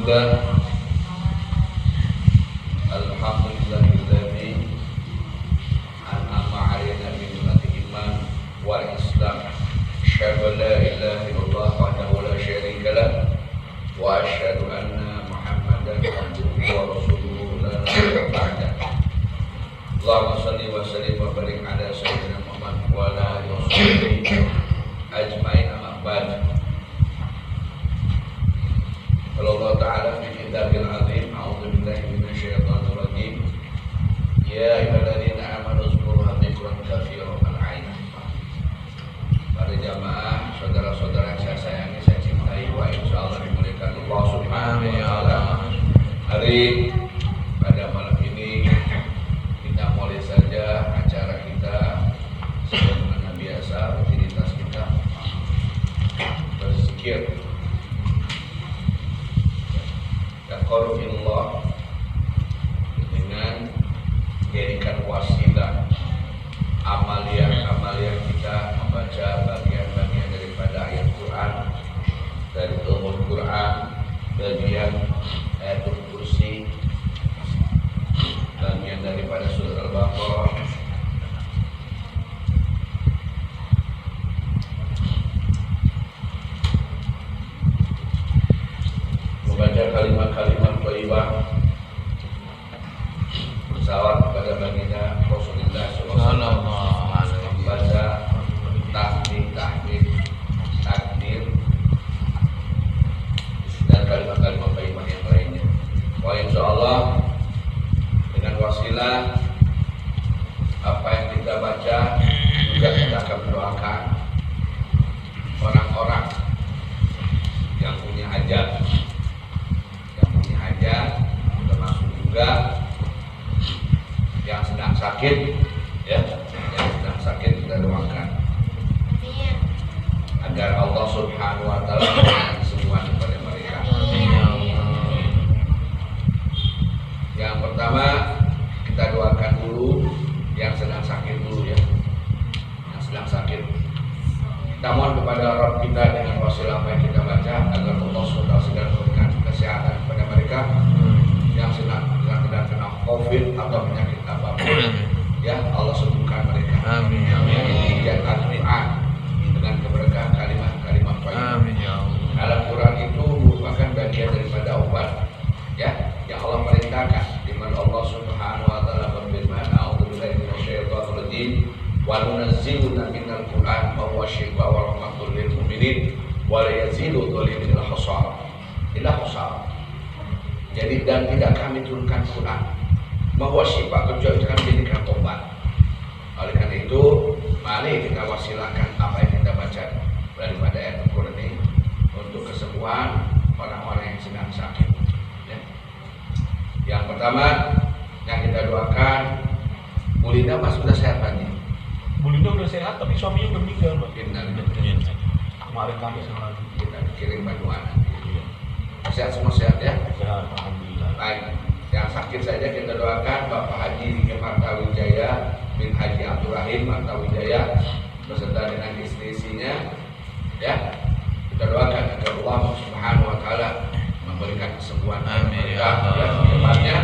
Bismillah. Alhamdulillahilladzi an'ama 'alaina bi ni'matil iman wal islam. Asyhadu an la ilaha illallah wahdahu la syarika lah wa asyhadu anna Muhammadan abduhu wa rasuluhu la nabiyya ba'da. Allahumma shalli wa sallim wa barik ala sayyidina Muhammad wa ala alihi washabbihi ajmain, amma ba'd. Allah Ta'ala fi kitabil azim, a'udzu billahi minasyaitonir rajim. Ya ayyuhalladzina amanu zkurullaha dzikran katsiran al-'ain. Para jamaah, saudara-saudara yang saya sayangi, saya cintai, wa insyaallah dimuliakan Allah Subhanahu wa taala. Hari pada malam ini kita mulai saja acara kita sebagaimana biasa, rutinitas kita berzikir. Taqarrubillah dengan jadikan wasilah amalia kita membaca bagian-bagian daripada ayat Quran, dari ulumul Quran, bagian ayatul kursi, bagian daripada surah Al-Baqarah, membaca kalimat-kalimat thayyibah bersalawat kepada baginda Rasulullah sallallahu alaihi wasallam, membaca tahmid, takbir dan kalimat-kalimat thayyibah yang lainnya. Wa insyaallah dengan wasilah apa yang kita baca juga kita akan mendoakan orang-orang yang punya hajat, termasuk juga yang sedang sakit, ya, yang sedang sakit kita doakan agar Allah Subhanahu wa taala memberikan kesembuhan kepada mereka. Yang pertama kita doakan dulu yang sedang sakit dulu, ya, yang sedang sakit. Kita mohon kepada Rabb kita dengan wasilah apa yang kita baca agar Allah SWT segera memberikan kesehatan kepada mereka yang sedang kena COVID atau penyakit apapun. Ya, Allah sembuhkan mereka. Amin. Amin. Jangan Quran dengan keberkahan kalimat-kalimat thayyibah. Amin. Al-Quran itu merupakan bagian daripada obat, ya, yang Allah perintahkan, di mana Allah Subhanahu wa taala berfirman, a'udzubillahi minasyaitonir rajim. Wa nunazziluna minal Qur'an ma huwa syifaa'un wa rahmatun lil mu'minin wa la yazidu dzalimin illa khusara. Jadi dan tidak kami turunkan Quran ma huwa syifaa' kecuali kami jadikan obat. Oleh karena itu, mari kita wasilahkan apa yang kita baca daripada ayat Al-Quran ini untuk kesembuhan orang-orang yang sedang sakit, ya. Yang pertama yang kita doakan, Bu Linda Mas sudah sehat lagi. Bu Linda udah sehat tapi suaminya udah meninggal, Pak. Kemarin kami lagi kita kirim bantuan. Sehat semua, sehat, ya. Sehat, alhamdulillah. Baik, yang sakit saja kita doakan Bapak Haji Riki Martawijaya bin Haji Abdul Rahim Martawijaya beserta dengan istri-istrinya, ya. Kita doakan agar Allah Subhanahu wa taala memberikan kesembuhan kepada mereka, ya, depannya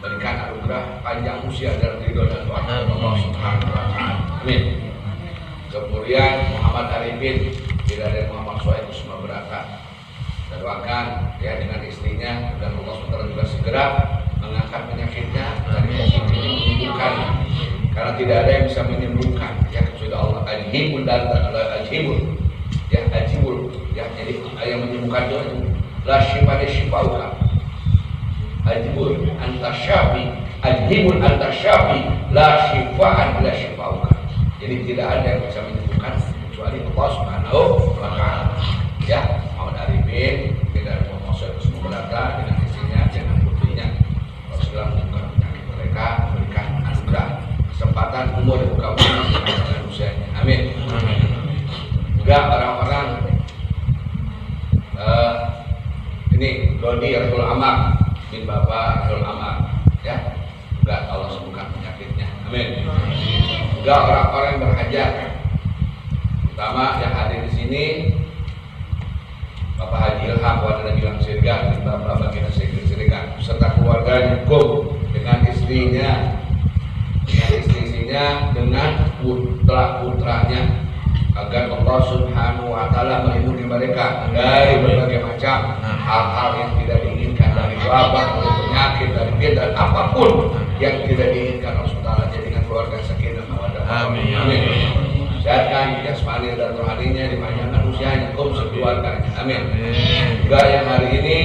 berikan anugerah panjang usia dan ridho dan doa Allah Subhanahu wa taala. Amin. Kemudian Muhammad Arifin tidak ada Muhammad Suhaib semua berata. Kita doakan, ya, dengan istrinya dan Allah SWT juga segera mengangkat penyakitnya dari penyakit ini, menyembuhkan, karena tidak ada yang bisa menyembuhkan, ya, kecuali Allah. Ajibul dan ajibul, ya, ajibul, ya, jadi yang menyembuhkan itu la syifaa syifauka. Ajibul anta syafi, ajibul anta syafi, la syifaa illa syifauka. Jadi tidak ada yang bisa menyembuhkan kecuali Allah Subhanahu wa taala. Ya, Muhammad Arifin tidak mau masuk semua berata dengan istrinya, dengan putrinya. Allah segera menyembuhkan penyakit mereka, memberikan anugerah, kesempatan, umur dan buka dengan usianya. Amin. Juga orang-orang ini Dodi Rasul Amar bin Bapak Rasul Amar, ya, juga Allah sembuhkan penyakitnya. Amin. Juga orang-orang yang berhajat, terutama yang hadir di sini, Bapak Haji Ilham Wadana Gilang Sirga, Bapak Baginda Sirga, beserta keluarganya, dengan istrinya, dengan putra-putranya, agar Allah Subhanahu wa Ta'ala melindungi mereka dari berbagai macam hal-hal yang tidak diinginkan, dari wabah, dari penyakit, dari dan apapun yang tidak diinginkan. Allah Subhanahu wa Ta'ala jadikan keluarga sakinah mawaddah. Amin. Sehatkan jasmani dan rohaninya, dipanjangkan usianya, sekeluarganya. Amin. Juga yang hari ini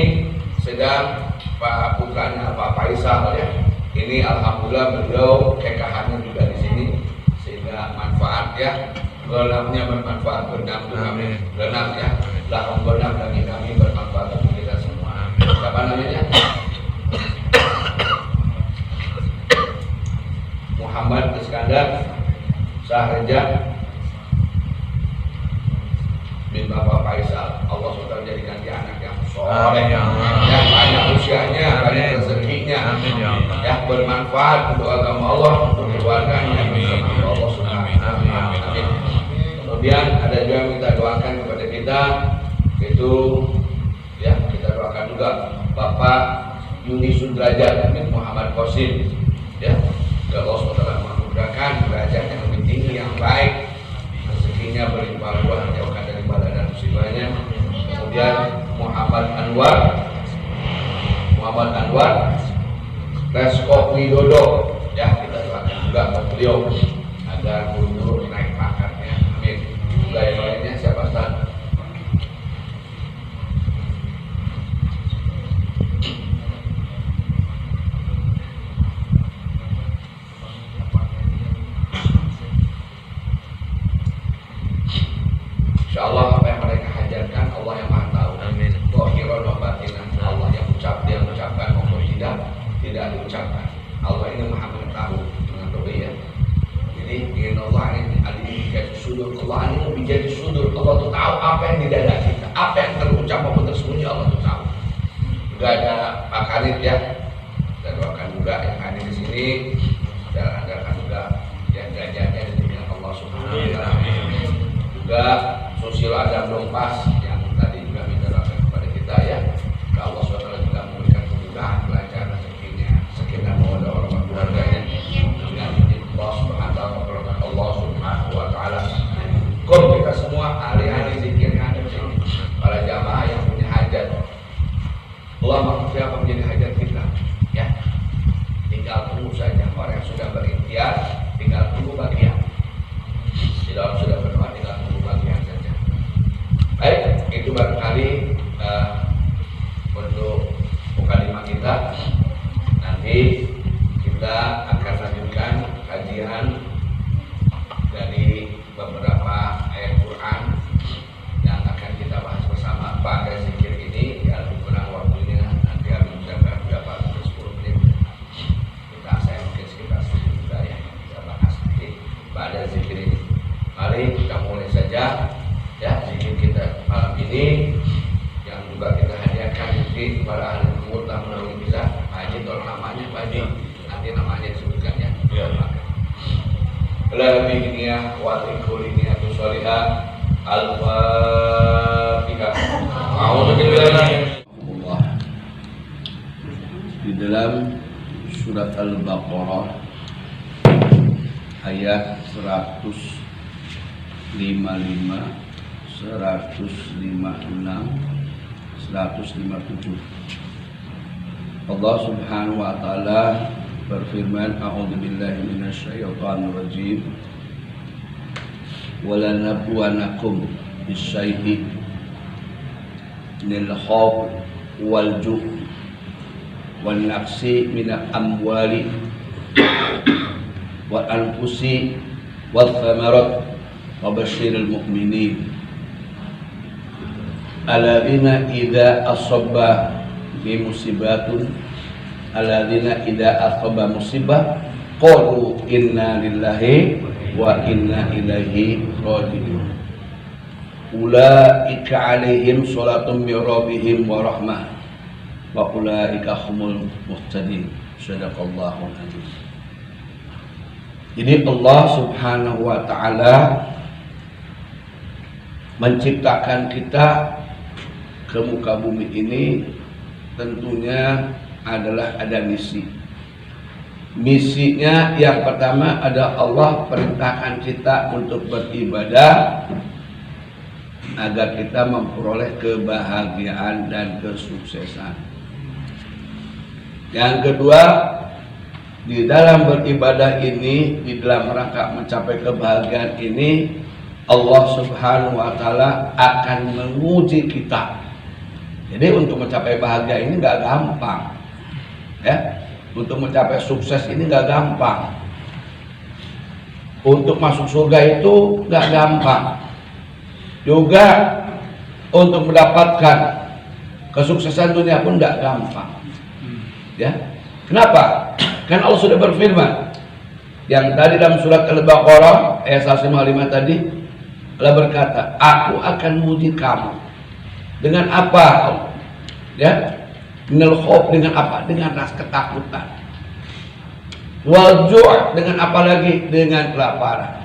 sedang Pak putranya Pak Faisal ya. Ini alhamdulillah beliau kekahannya juga di sini sehingga manfaat ya. Gelamnya bermanfaat, berenang kami berenang ya, lahong berenang bagi kami bermanfaat untuk kita semua. Siapa namanya? Muhammad Iskandar Sahreja bin Bapak Faisal. Allah SWT jadikan dia anak yang soleh, yang banyak usianya, banyak rezekinya, ya bermanfaat untuk agama Allah, untuk keluarganya, bersama Allah SWT. Kemudian ada juga yang kita doakan kepada kita, itu ya kita doakan juga Bapak Yuni Sudrajat bin Muhammad Qasim, ya Allah SWT memudahkan derajat yang lebih tinggi, yang baik, rezekinya berlimpah ruah, jauhkan dari bala dan musibahnya. Kemudian Muhammad Anwar Resko Widodo, ya kita doakan juga buat beliau agar buru-buru naik pangkatnya. Amin. Juga yang lainnya siapa Ustaz? Insyaallah apa yang mereka hajarkan Allah yang Maha tahu. Amin. Zahiran wa batinan, Allah yang mengucapkan maupun tidak diucapkan. Allah ini Maha mengetahui dengan ya. Jadi ingin Allah ini menjadi sudur, Allah ini menjadi sudur. Allah itu tahu apa yang di dada kita, apa yang terucap maupun tersembunyi, Allah itu tahu. Juga ada Pak Khalid ya, kita doakan juga yang hadir di sini, dan agarkan juga yang derajatnya dibimbing Allah Subhanahu wa Ta'ala. Juga Susilo Adam Dongpas yang tadi juga minta doakan kepada kita ya, Allah SWT juga memberikan kemudahan kelancaran rezekinya, sekitar mawaddah warahmah keluarganya dengan Allah Subhanahu wa Ta'ala. Kita semua ahli-ahli zikir yang ada di sini, para jamaah yang punya hajat, Allah maha siapa menjadi hajat kita ya, tinggal tunggu saja. Orang yang sudah berikhtiar tinggal tunggu bagian, tidak sudah berdoa tinggal tunggu bagian saja. Baik, itu barangkali untuk mukadimah kita. Nanti kita akan lanjutkan kajian dari beberapa ayat Quran yang akan kita bahas bersama pada zikir ini. Ya lebih kurang waktunya nanti kami ucapkan berapa 10 menit. Saya mungkin sekitar 10 juga ya kita bahas nanti pada zikir ini. Mari kita mulai saja ya zikir kita malam ini yang juga kita hadiahkan nanti kepada ahli umur dan melalui bisa Haji, tolong namanya Pak Haji, nanti namanya disebutkan ya. Lebih niat wali kuliah tu solihah al-fatihah. Di dalam surat Al-Baqarah ayat 155, 156, 157 Allah Subhanahu wa Ta'ala berfirman, a'udzubillahi minasyaitonir rajim, wala nabluwannakum bisyai'in minal khawf wal ju' wan naqsi minal amwali wal anfusi wal thamarat wa basyiril mu'minin alladzina idza asabba bi musibatun alladzina idza asaba musibah qalu inna lillahi wa inna ilaihi raji'un ulaika alaihim salatun min rabbihim wa rahmah wa ulaika humul muhtadin. Sadaqallahul azim. Jadi Allah Subhanahu wa Ta'ala menciptakan kita ke muka bumi ini tentunya adalah ada misi. Misinya yang pertama ada Allah perintahkan kita untuk beribadah agar kita memperoleh kebahagiaan dan kesuksesan. Yang kedua, di dalam beribadah ini, di dalam rangka mencapai kebahagiaan ini, Allah Subhanahu wa Ta'ala akan menguji kita. Jadi untuk mencapai bahagia ini nggak gampang, ya. Untuk mencapai sukses ini nggak gampang. Untuk masuk surga itu nggak gampang. Juga untuk mendapatkan kesuksesan dunia pun nggak gampang. Ya, kenapa? Kan Allah sudah berfirman yang tadi dalam surat Al-Baqarah ayat 155 tadi, Allah berkata, aku akan menguji kamu dengan apa? Ya, minal khauf, dengan apa? Dengan rasa ketakutan. Wal ju' dengan apa lagi? Dengan kelaparan.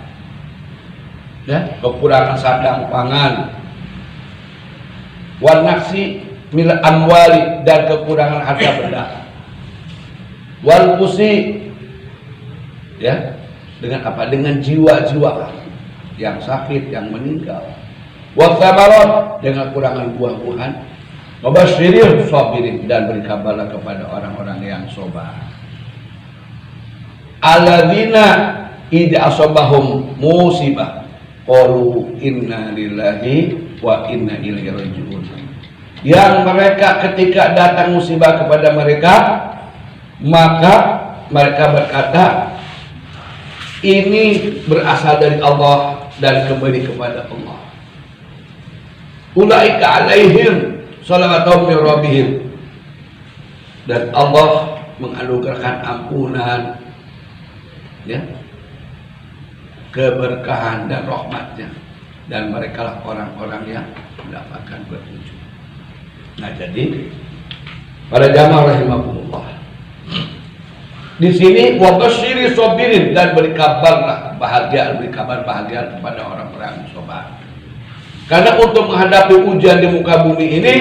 Ya, kekurangan sandang pangan. Wal naksi mil amwali, dan kekurangan harta benda. Wal pusi, ya, dengan apa? Dengan jiwa-jiwa yang sakit, yang meninggal. Wa thamarot, dengan kurangan buah-buahan. Wabasyiril sabirin, dan beri kabarlah kepada orang-orang yang sabar. Alladzina idza asabahum musibah qalu inna lillahi wa inna ilaihi raji'un. Yang mereka ketika datang musibah kepada mereka, maka mereka berkata, ini berasal dari Allah dan kembali kepada Allah. Ulaika alaihim salawatu min rabbihim, dan Allah menganugerahkan ampunan, ya, keberkahan dan rahmatnya, dan mereka lah orang-orang yang mendapatkan petunjuk. Nah, jadi para jamaah rahimakumullah, di sini wabasyiri sabirin, dan beri kabarlah bahagia, beri kabar bahagia kepada orang-orang yang sabar. Karena untuk menghadapi ujian di muka bumi ini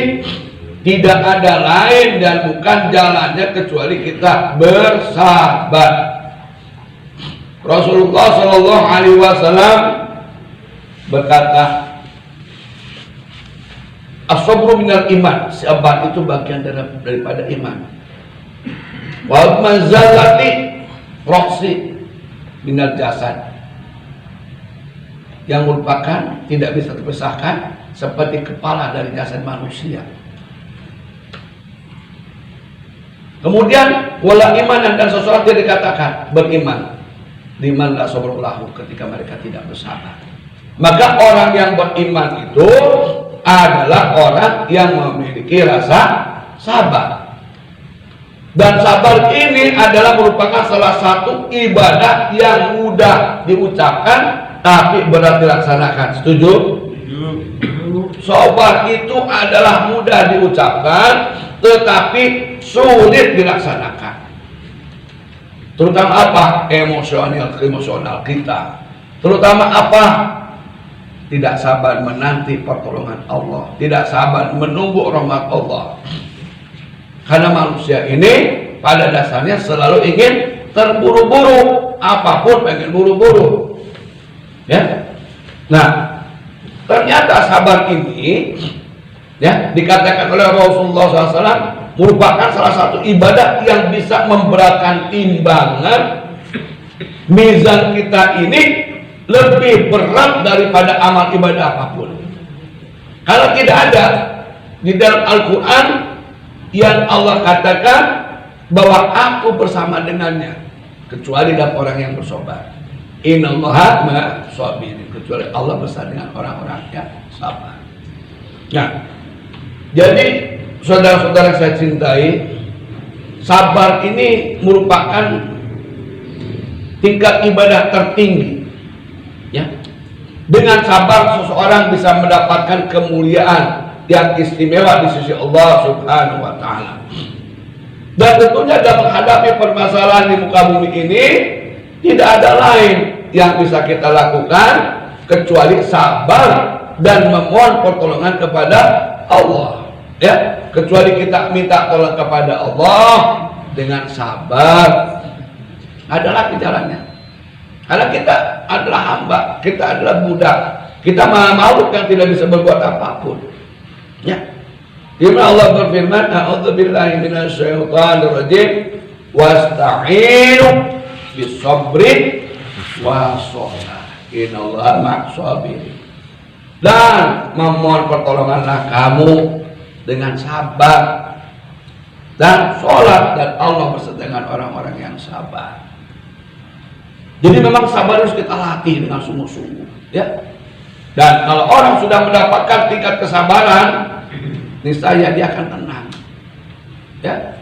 tidak ada lain dan bukan jalannya kecuali kita bersabar. Rasulullah Shallallahu Alaihi Wasallam berkata, as-sabru minal iman, sabar itu bagian daripada iman. Wa mazalati roksi minal jasad, yang merupakan tidak bisa terpisahkan seperti kepala dari jasad manusia. Kemudian wala imanan, dan seseorang tidak dikatakan beriman liman la sabrullahu, ketika mereka tidak bersabar. Maka orang yang beriman itu adalah orang yang memiliki rasa sabar. Dan sabar ini adalah merupakan salah satu ibadah yang mudah diucapkan tapi berat dilaksanakan. Setuju? Sabar itu adalah mudah diucapkan tetapi sulit dilaksanakan. Terutama apa? Emosional kita. Terutama apa? Tidak sabar menanti pertolongan Allah, tidak sabar menunggu rahmat Allah. Karena manusia ini pada dasarnya selalu ingin terburu-buru, apapun pengen buru-buru. Ya. Nah, ternyata sabar ini, ya, dikatakan oleh Rasulullah SAW merupakan salah satu ibadah yang bisa memberatkan timbangan. Mizan kita ini lebih berat daripada amal ibadah apapun. Kalau tidak ada di dalam Al-Quran yang Allah katakan bahwa aku bersama dengannya, kecuali dalam orang yang bersabar. Innallaha ma'as sabirin, kecuali Allah bersama dengan orang-orang yang sabar. Nah, jadi saudara-saudara saya cintai, sabar ini merupakan tingkat ibadah tertinggi. Ya, dengan sabar seseorang bisa mendapatkan kemuliaan yang istimewa di sisi Allah Subhanahu wa Ta'ala. Dan tentunya dalam menghadapi permasalahan di muka bumi ini tidak ada lain yang bisa kita lakukan kecuali sabar dan memohon pertolongan kepada Allah. Ya, kecuali kita minta tolong kepada Allah dengan sabar. Ada lagi jalannya. Karena kita adalah hamba, kita adalah budak, kita makhluk yang tidak bisa berbuat apapun. Ya. Dimana Allah berfirman, "A'udzubillahi minasyaitonir rajim, wasta'inu bis-sabri was-shalah. Innallaha ma'as-sabirin." Dan memohon pertolonganlah kamu dengan sabar dan sholat, dan Allah bersama dengan orang-orang yang sabar. Jadi memang sabar harus kita latih dengan sungguh-sungguh, ya. Dan kalau orang sudah mendapatkan tingkat kesabaran, niscaya dia akan tenang, ya.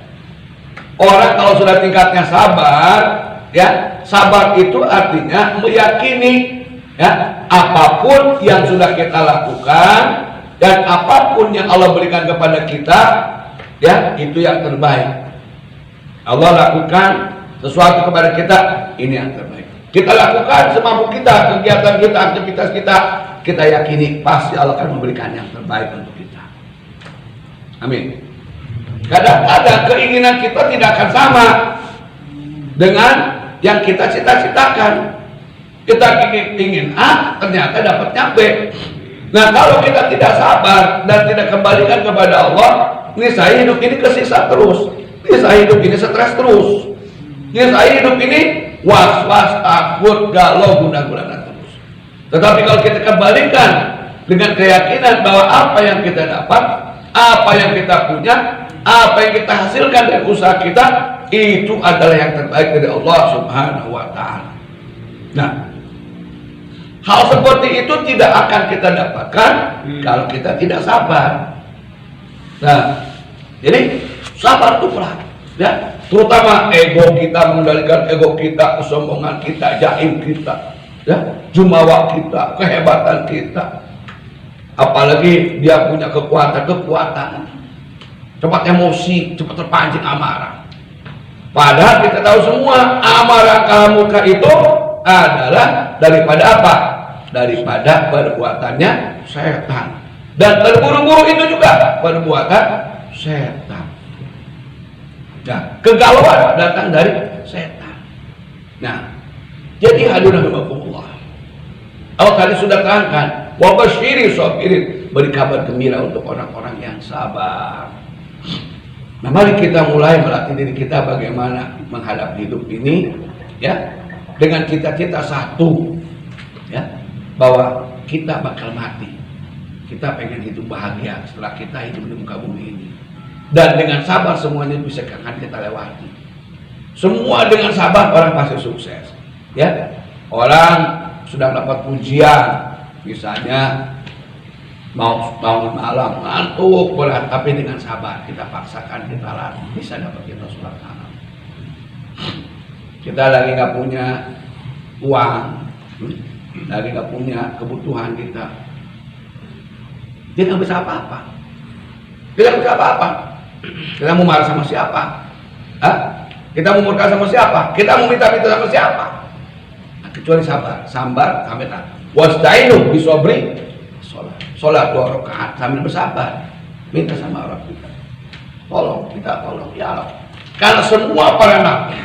Orang kalau sudah tingkatnya sabar, ya, sabar itu artinya meyakini, ya, apapun yang sudah kita lakukan dan apapun yang Allah berikan kepada kita, ya, itu yang terbaik. Allah lakukan sesuatu kepada kita, ini yang terbaik. Kita lakukan semampu kita, kegiatan kita, aktivitas kita, kita yakini pasti Allah akan memberikan yang terbaik untuk kita. Amin. Kadang-kadang keinginan kita tidak akan sama dengan yang kita cita-citakan. Kita ingin A, ternyata dapatnya B. Nah, kalau kita tidak sabar dan tidak kembalikan kepada Allah, niscaya hidup ini kesiksa terus, niscaya hidup ini stres terus, niscaya hidup ini was-was, takut, galau, guna-gulana terus. Tetapi kalau kita kembalikan dengan keyakinan bahwa apa yang kita dapat, apa yang kita punya, apa yang kita hasilkan dari usaha kita, itu adalah yang terbaik dari Allah Subhanahu wa Ta'ala. Nah, hal seperti itu tidak akan kita dapatkan kalau kita tidak sabar. Nah, jadi sabar itu pelan, ya. Terutama ego kita, mengendalikan ego kita, kesombongan kita, jaim kita, ya, jumawa kita, kehebatan kita. Apalagi dia punya kekuatan, cepat emosi, cepat terpancing amarah. Padahal kita tahu semua amarah kamuka itu adalah daripada apa? Daripada perbuatannya setan. Dan terburu-buru itu juga perbuatan setan. Nah, kegalauan datang dari setan. Nah, jadi hadirin rahimakumullah, Allah tadi sudah terangkan, wa basyiri sabirin, beri kabar gembira untuk orang-orang yang sabar. Nah, mari kita mulai melatih diri kita bagaimana menghadapi hidup ini, ya, dengan cita-cita satu, ya, bahwa kita bakal mati. Kita pengen hidup bahagia setelah kita hidup di muka bumi ini. Dan dengan sabar semuanya bisa akan kita lewati. Semua dengan sabar orang pasti sukses, ya. Orang sudah dapat pujian, misalnya mau bangun malam ngantuk berat, tapi dengan sabar kita paksakan, kita latih, bisa dapat kita sholat malam. Kita lagi nggak punya uang, lagi nggak punya kebutuhan kita nggak bisa apa-apa. Kita nggak bisa apa-apa. Kita mau marah sama siapa? Hah? Kita mau murka sama siapa? Kita mau minta-minta sama siapa? Nah, kecuali sabar, sambar sampai tak. Wasta'inu bisobri, sholat 2 rakaat sambil bersabar, minta sama orang kita. Tolong kita, tolong ya Allah. Karena semua para nabi,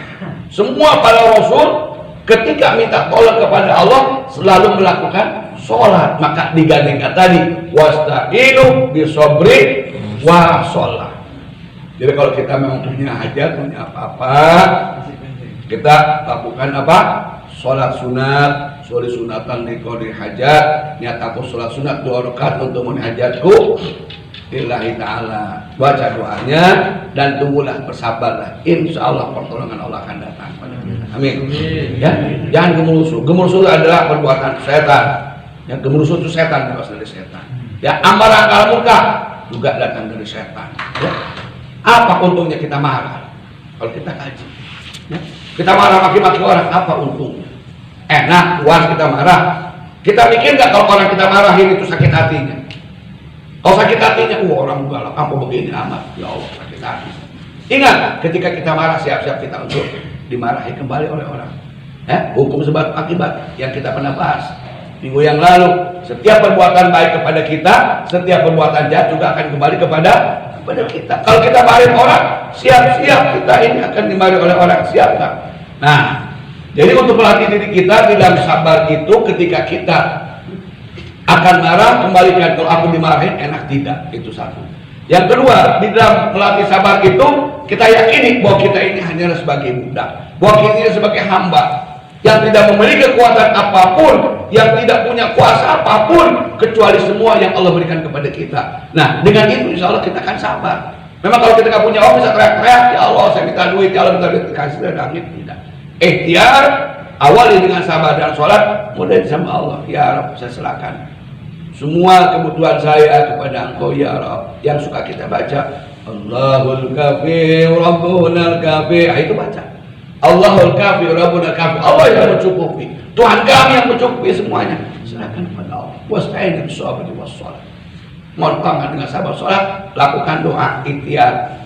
semua para rasul, ketika minta tolong kepada Allah selalu melakukan sholat. Maka digandingkan tadi wasta'inu bisobri wa sholat. Jadi kalau kita memang punya hajat, punya apa-apa, kita lakukan apa? Sholat sunat, sholat sunatan di qadri hajat. Niat aku sholat sunat 2 rakaat untuk memenuhi hajatku lillahi ta'ala. Baca doanya dan tunggulah, bersabarlah. Insya Allah pertolongan Allah akan datang pada kita. Amin. Ya, jangan gemurusu. Gemurusu adalah perbuatan setan. Ya, gemurusu itu setan, berasal dari setan. Ya, amarah kalmuka juga datang dari setan. Ya. Apa untungnya kita marah? Kalau kita kaji, ya. Kita marah maki-maki orang, apa untungnya? Enak, puas kita marah. Kita mikir nggak kalau orang kita marahin itu sakit hatinya? Kalau sakit hatinya, orang galak, apa begini amat? Ya Allah, sakit hati. Ingat, ketika kita marah, siap-siap kita untuk dimarahi kembali oleh orang. Hukum sebab akibat yang kita pernah bahas. minggu yang lalu. Setiap perbuatan baik kepada kita, setiap perbuatan jahat juga akan kembali kepada kita. Kalau kita marahin orang, siap-siap kita ini akan dimarahi oleh orang, siap nggak? Nah, jadi untuk melatih diri kita di dalam sabar itu, ketika kita akan marah, kembalikan kalau aku dimarahin enak tidak, itu satu. Yang kedua, di dalam melatih sabar itu kita yakini bahwa kita ini hanyalah sebagai budak, bahwa kita ini sebagai hamba yang tidak memiliki kekuatan apapun, yang tidak punya kuasa apapun kecuali semua yang Allah berikan kepada kita. Nah, dengan itu insya Allah kita akan sabar. Memang kalau kita nggak punya uang bisa teriak-teriak, ya Allah saya minta duit, ya Allah minta duit, kasih dan tidak. Ikhtiar awali dengan sabar dan sholat, mulai sama Allah. Ya Rabb, saya serahkan semua kebutuhan saya kepada Engkau ya Rabb. Yang suka kita baca Allahul Kafi Rabbunal Kafi, itu baca Allahul Kafi Rabbunal Kafi, Allah yang mencukupi, Tuhan kami yang mencukupi semuanya. Serahkan kepada Allah. Wasta'inu bis-sabri was-shalah. Mohon tangan dengan sabar sholat, lakukan doa ikhtiar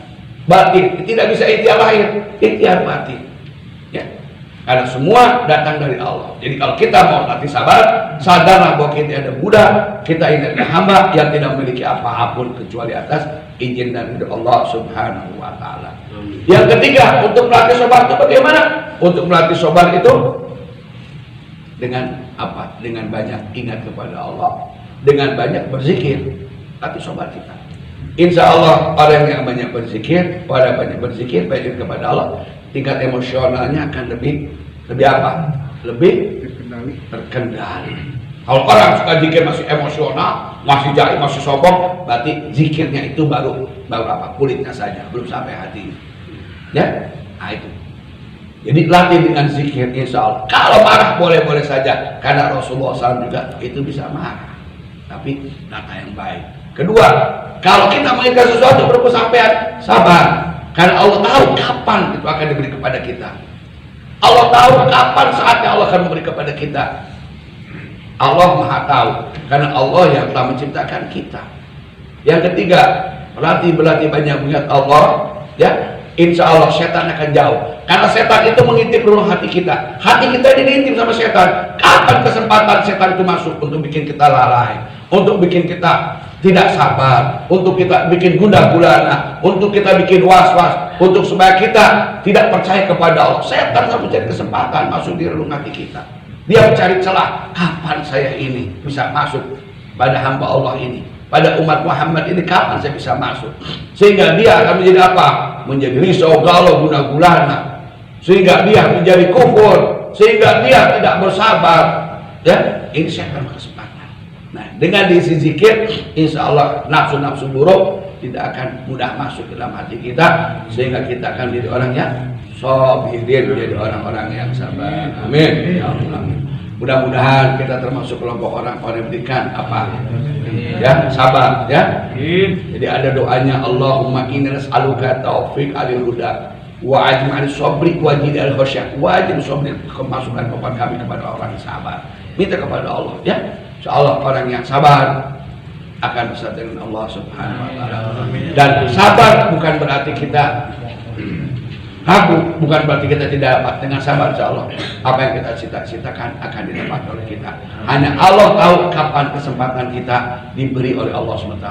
batin. Tidak bisa ikhtiar lahir, ikhtiar batin. Ya. Karena semua datang dari Allah. Jadi kalau kita mau latih sabar, sadarlah bahwa kita ada budak, kita ini adalah hamba yang tidak memiliki apa-apun kecuali atas izin dari Allah Subhanahu wa Ta'ala. Yang ketiga, untuk melatih sabar itu bagaimana? Untuk melatih sabar itu dengan apa? Dengan banyak ingat kepada Allah, dengan banyak berzikir. Latih sabar kita. Insya Allah orang yang banyak berzikir, banyak kepada Allah, tingkat emosionalnya akan lebih apa? Lebih terkendali. Kalau orang suka zikir masih emosional, masih jahil, masih sombong, berarti zikirnya itu baru apa? Kulitnya saja, belum sampai hati. Ya, nah itu. Jadi latih dengan zikir, insya Allah. Kalau marah boleh-boleh saja, karena Rasulullah SAW juga itu bisa marah, tapi kata yang baik. Kedua, kalau kita menginginkan sesuatu berkesampaian, sabar. Karena Allah tahu kapan itu akan diberi kepada kita. Allah tahu kapan saatnya Allah akan memberi kepada kita. Allah Maha tahu, karena Allah yang telah menciptakan kita. Yang ketiga, berlatih banyak mengingat Allah, ya. Insya Allah setan akan jauh. Karena setan itu mengintip relung hati kita. Hati kita ini diintip sama setan. Kapan kesempatan setan itu masuk untuk bikin kita lalai, untuk bikin kita tidak sabar, untuk kita bikin gundah gulana, untuk kita bikin was-was, untuk supaya kita tidak percaya kepada Allah. Setan selalu mencari kesempatan masuk di relung hati kita. Dia mencari celah, kapan saya ini bisa masuk pada hamba Allah ini, pada umat Muhammad ini, kapan saya bisa masuk. Sehingga dia akan menjadi apa? Menjadi risau, galau, gundah gulana. Sehingga dia menjadi kufur, sehingga dia tidak bersabar. Ya, ini setan kesempatan. Nah, dengan diisi zikir, insya Allah nafsu-nafsu buruk tidak akan mudah masuk ke dalam hati kita, sehingga kita akan menjadi orang yang sabirin, menjadi orang-orang yang sabar. Amin. Ya Allah. Mudah-mudahan kita termasuk kelompok orang-orang yang berikan apa? Ya, sabar, ya. Jadi ada doanya, Allahumma inna nas'aluka taufiq alil huda wa ajma'al sabri wa jidal khasyak wa ajma'al sabri, kemasukan kepada kami kepada orang yang sabar. Minta kepada Allah, ya. Insyaallah orang yang sabar akan bersatu dengan Allah Subhanahu wa Ta'ala. Dan sabar bukan berarti kita ragu, bukan berarti kita tidak dapat. Dengan sabar insyaallah apa yang kita cita-citakan akan didapat oleh kita. Hanya Allah tahu kapan kesempatan kita diberi oleh Allah SWT.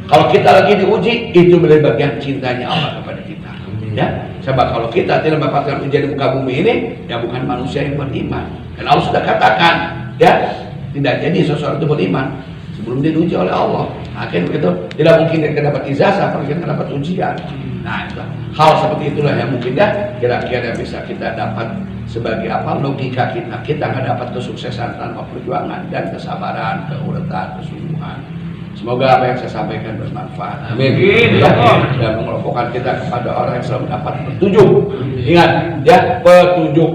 Kalau kita lagi diuji, itu dari bagian cintanya Allah kepada kita. Ya, sebab kalau kita tidak mendapatkan ujian di muka bumi ini, ya bukan manusia yang beriman. Dan Allah sudah katakan, ya, tidak jadi seseorang itu beriman sebelum dia diuji oleh Allah. Akhirnya begitu, tidak mungkin dia dapat ijazah kalau kita dapat ujian. Nah, itu hal seperti itulah yang mungkin ya kira-kira bisa kita dapat sebagai apa logika kita. Kita nggak dapat kesuksesan tanpa perjuangan dan kesabaran, keuletan, kesungguhan. Semoga apa yang saya sampaikan bermanfaat. Amin. Dan mengelompokkan kita kepada orang yang selalu dapat petunjuk. Ingat ya, petunjuk.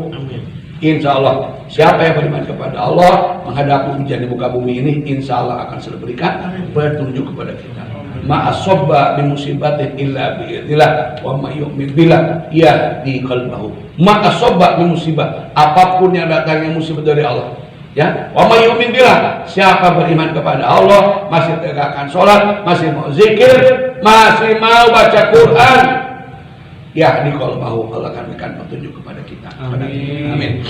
Insya Allah siapa yang beriman kepada Allah menghadapi ujian di muka bumi ini, insya Allah akan selalu berikan petunjuk kepada kita. Ma'asobba bimusibatin illa bi'idillah wa ma'yu'min billah yahdi qalbahu. Ma'asobba bimusibah, apapun yang datangnya musibah dari Allah, ya, wa ma'yu'min billah, siapa beriman kepada Allah, masih tegakkan sholat, masih mau zikir, masih mau baca Quran, ya di qalbahu, Allah akan berikan petunjuk kepada kita. Amin.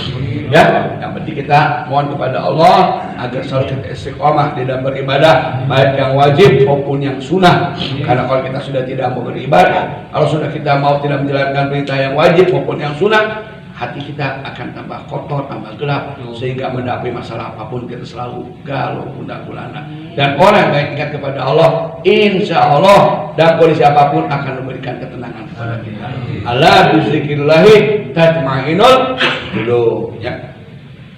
Ya, yang penting kita mohon kepada Allah agar selalu kita istiqomah di dalam beribadah, baik yang wajib maupun yang sunnah. Karena kalau kita sudah tidak mau beribadah, kalau sudah kita mau tidak menjalankan perintah yang wajib maupun yang sunnah, hati kita akan tambah kotor, tambah gelap, sehingga menghadapi masalah apapun kita selalu galau, gundah gulana. Dan orang yang ingat kepada Allah, insya Allah dalam kondisi apapun akan memberikan ketenangan kepada kita. Ala bizikrillahi tatma'innul qulub. Ya,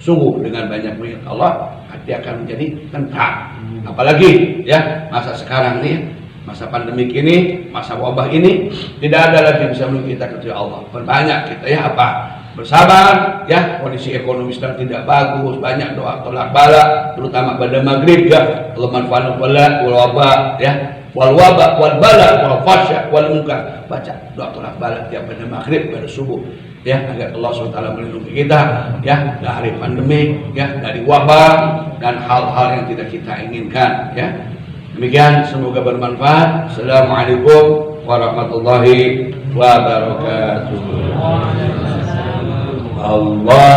sungguh dengan banyak mengingat Allah, hati akan menjadi tentram. Apalagi ya masa sekarang nih, masa pandemik ini, masa wabah ini, tidak ada lagi yang bisa menolong kita kecuali Allah. Perbanyak kita ya apa? Bersabar ya, kondisi ekonomi sedang tidak bagus, banyak doa tolak bala, terutama pada maghrib ya, Allah manfaat bala wal wabah ya, wal wabah wal bala wal fasya wal munkar. Baca doa tolak bala tiap pada maghrib, pada subuh ya, agar Allah SWT melindungi kita ya dari pandemi ya, dari wabah dan hal-hal yang tidak kita inginkan ya. Demikian, semoga bermanfaat. Assalamualaikum warahmatullahi wabarakatuh. Allah